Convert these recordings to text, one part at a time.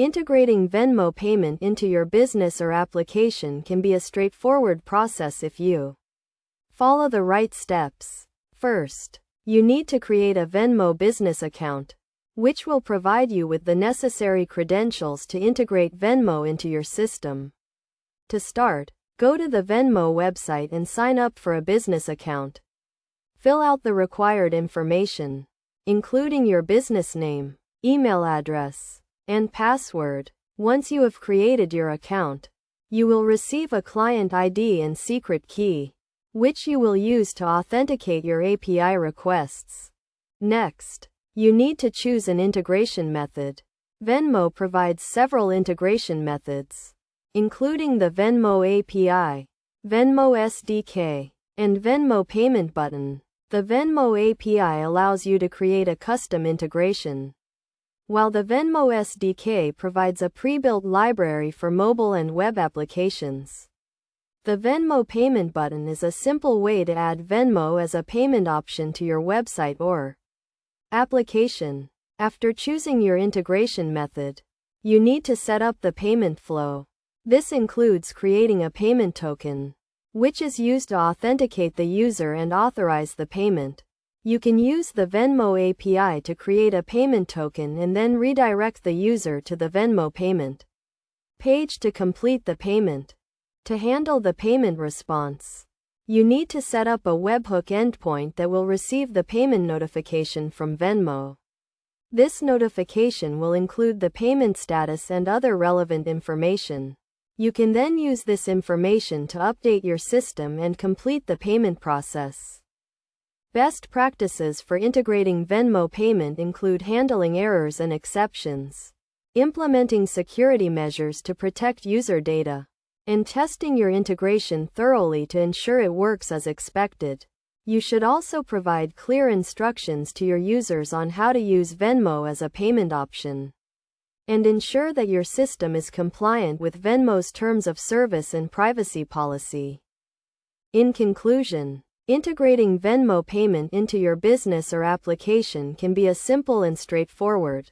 Integrating Venmo payment into your business or application can be a straightforward process if you follow the right steps. First, you need to create a Venmo business account, which will provide you with the necessary credentials to integrate Venmo into your system. To start, go to the Venmo website and sign up for a business account. Fill out the required information, including your business name, email address, and password. Once you have created your account, you will receive a client ID and secret key, which you will use to authenticate your API requests. Next, you need to choose an integration method. Venmo provides several integration methods, including the Venmo API, Venmo SDK, and Venmo payment button. The Venmo API allows you to create a custom integration, while the Venmo SDK provides a pre-built library for mobile and web applications. The Venmo payment button is a simple way to add Venmo as a payment option to your website or application. After choosing your integration method, you need to set up the payment flow. This includes creating a payment token, which is used to authenticate the user and authorize the payment. You can use the Venmo API to create a payment token and then redirect the user to the Venmo payment page to complete the payment. To handle the payment response, you need to set up a webhook endpoint that will receive the payment notification from Venmo. This notification will include the payment status and other relevant information. You can then use this information to update your system and complete the payment process. Best practices for integrating Venmo payment include handling errors and exceptions, implementing security measures to protect user data, and testing your integration thoroughly to ensure it works as expected. You should also provide clear instructions to your users on how to use Venmo as a payment option, and ensure that your system is compliant with Venmo's terms of service and privacy policy. In conclusion, integrating Venmo payment into your business or application can be a simple and straightforward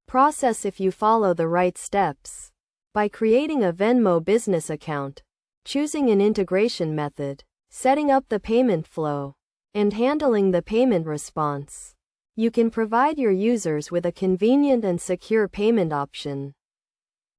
process if you follow the right steps. By creating a Venmo business account, choosing an integration method, setting up the payment flow, and handling the payment response, you can provide your users with a convenient and secure payment option.